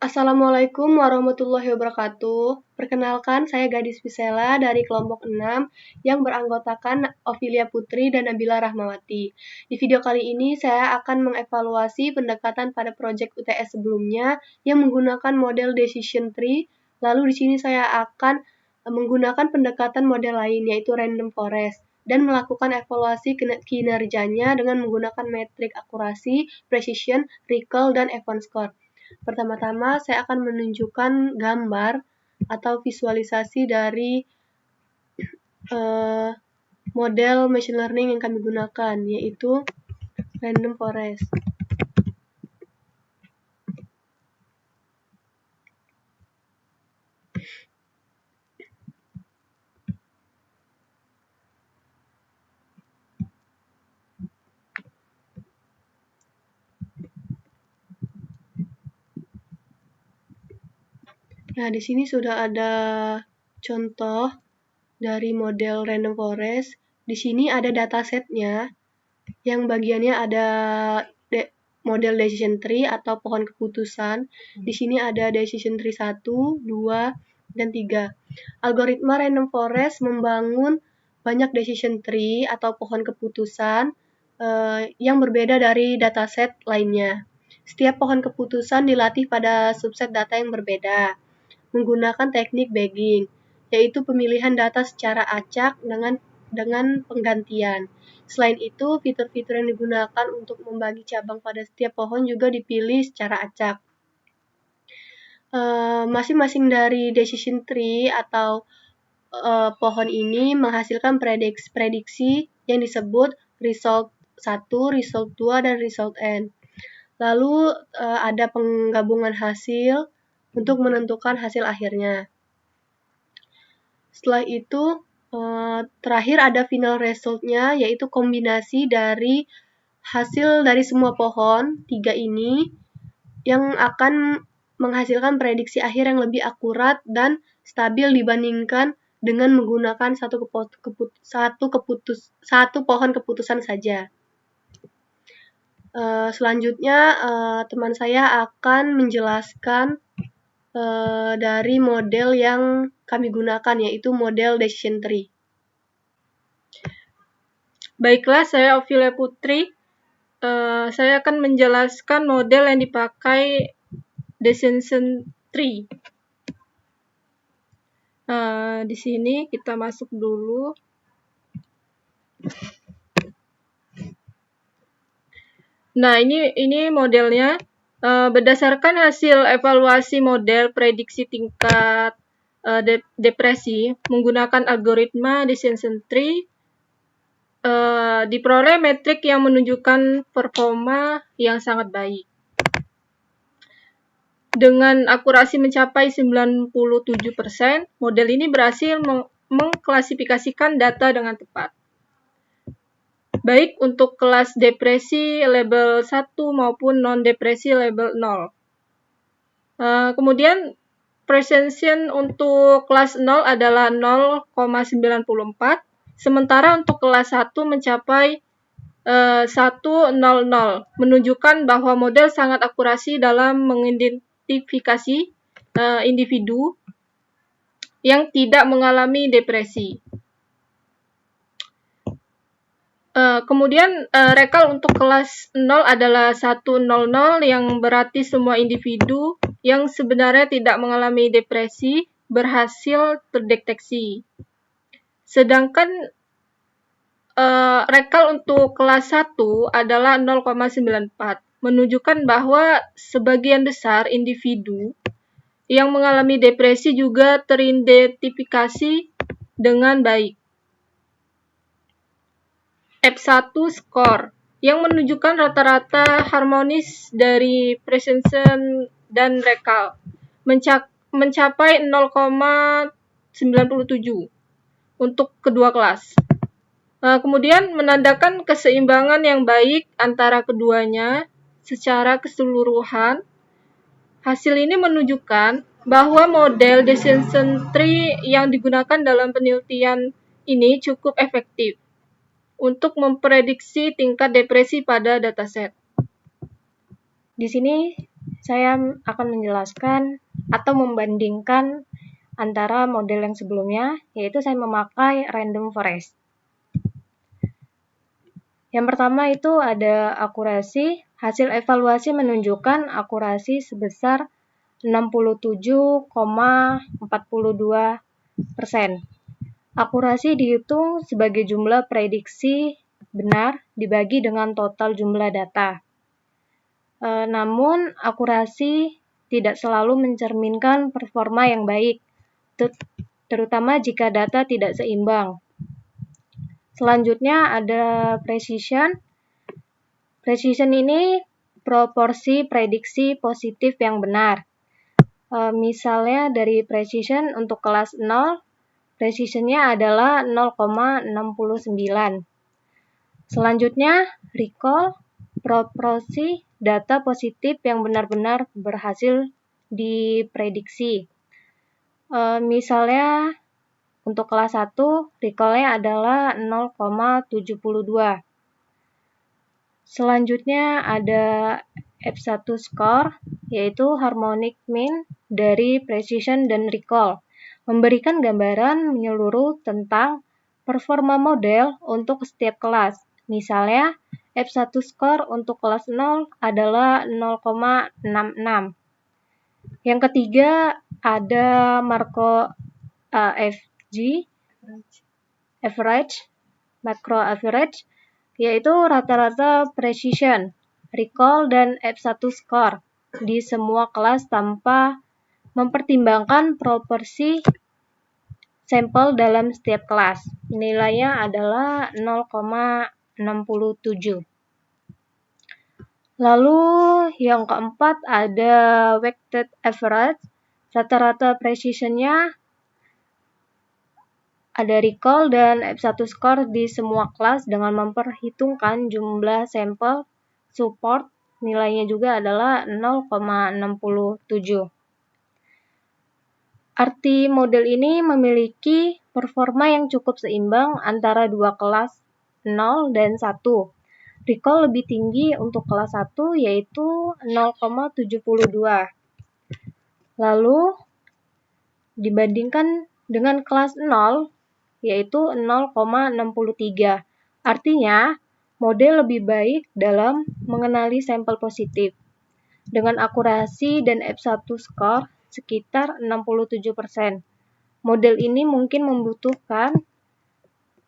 Assalamualaikum warahmatullahi wabarakatuh. Perkenalkan, saya Gadis Pisela dari kelompok 6 yang beranggotakan Ovilia Putri dan Nabila Rahmawati. Di video kali ini saya akan mengevaluasi pendekatan pada proyek UTS sebelumnya yang menggunakan model decision tree. Lalu di sini saya akan menggunakan pendekatan model lain yaitu random forest dan melakukan evaluasi kinerjanya dengan menggunakan metrik akurasi, precision, recall, dan event score. Pertama-tama saya akan menunjukkan gambar atau visualisasi dari model machine learning yang kami gunakan, yaitu random forest. Nah, di sini sudah ada contoh dari model random forest. Di sini ada datasetnya, yang bagiannya ada model decision tree atau pohon keputusan. Di sini ada decision tree 1, 2, dan 3. Algoritma random forest membangun banyak decision tree atau pohon keputusan yang berbeda dari dataset lainnya. Setiap pohon keputusan dilatih pada subset data yang berbeda menggunakan teknik bagging, yaitu pemilihan data secara acak dengan penggantian. Selain itu, fitur-fitur yang digunakan untuk membagi cabang pada setiap pohon juga dipilih secara acak. Masing-masing dari decision tree atau pohon ini menghasilkan prediksi yang disebut result 1, result 2, dan result n. Lalu ada penggabungan hasil untuk menentukan hasil akhirnya. Setelah itu, terakhir ada final result-nya, yaitu kombinasi dari hasil dari semua pohon 3 ini yang akan menghasilkan prediksi akhir yang lebih akurat dan stabil dibandingkan dengan menggunakan satu pohon keputusan saja. Selanjutnya, teman saya akan menjelaskan dari model yang kami gunakan, yaitu model decision tree. Baiklah, saya Ovilia Putri. Saya akan menjelaskan model yang dipakai decision tree. Di sini kita masuk dulu. Nah, ini modelnya. Berdasarkan hasil evaluasi model prediksi tingkat depresi menggunakan algoritma decision tree, diperoleh metrik yang menunjukkan performa yang sangat baik. Dengan akurasi mencapai 97%, model ini berhasil mengklasifikasikan data dengan tepat. Baik untuk kelas depresi label 1 maupun non-depresi label 0. Kemudian precision untuk kelas 0 adalah 0,94, sementara untuk kelas 1 mencapai 100, menunjukkan bahwa model sangat akurasi dalam mengidentifikasi individu yang tidak mengalami depresi. Kemudian recall untuk kelas 0 adalah 100 yang berarti semua individu yang sebenarnya tidak mengalami depresi berhasil terdeteksi. Sedangkan recall untuk kelas 1 adalah 0,94, menunjukkan bahwa sebagian besar individu yang mengalami depresi juga teridentifikasi dengan baik. F1 score yang menunjukkan rata-rata harmonis dari precision dan recall mencapai 0,97 untuk kedua kelas. Kemudian menandakan keseimbangan yang baik antara keduanya secara keseluruhan. Hasil ini menunjukkan bahwa model decision tree yang digunakan dalam penelitian ini cukup efektif untuk memprediksi tingkat depresi pada dataset. Di sini saya akan menjelaskan atau membandingkan antara model yang sebelumnya, yaitu saya memakai random forest. Yang pertama itu ada akurasi. Hasil evaluasi menunjukkan akurasi sebesar 67,42%. Akurasi dihitung sebagai jumlah prediksi benar dibagi dengan total jumlah data. Namun, akurasi tidak selalu mencerminkan performa yang baik, terutama jika data tidak seimbang. Selanjutnya ada precision. Precision ini proporsi prediksi positif yang benar. Misalnya dari precision untuk kelas 0, precisionnya adalah 0,69. Selanjutnya, recall, proporsi data positif yang benar-benar berhasil diprediksi. Misalnya untuk kelas 1, recall-nya adalah 0,72. Selanjutnya ada F1 score, yaitu harmonic mean dari precision dan recall, memberikan gambaran menyeluruh tentang performa model untuk setiap kelas. Misalnya, F1 score untuk kelas 0 adalah 0,66. Yang ketiga ada Markov FG, average, macro average, yaitu rata-rata precision, recall, dan F1 score di semua kelas tanpa mempertimbangkan proporsi sampel dalam setiap kelas. Nilainya adalah 0,67. Lalu yang keempat ada weighted average. Rata-rata precisionnya ada recall dan F1 score di semua kelas dengan memperhitungkan jumlah sampel support. Nilainya juga adalah 0,67. Arti model ini memiliki performa yang cukup seimbang antara dua kelas 0 dan 1. Recall lebih tinggi untuk kelas 1 yaitu 0,72. Lalu dibandingkan dengan kelas 0 yaitu 0,63. Artinya, model lebih baik dalam mengenali sampel positif. Dengan akurasi dan F1 score sekitar 67%. Model ini mungkin membutuhkan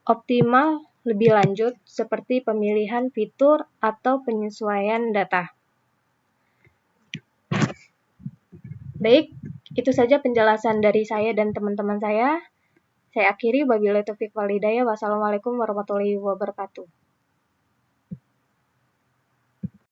optimal lebih lanjut seperti pemilihan fitur atau penyesuaian data. Baik, itu saja penjelasan dari saya dan teman-teman saya. Saya akhiri, wabillahi taufiq wal hidayah. Wassalamualaikum warahmatullahi wabarakatuh.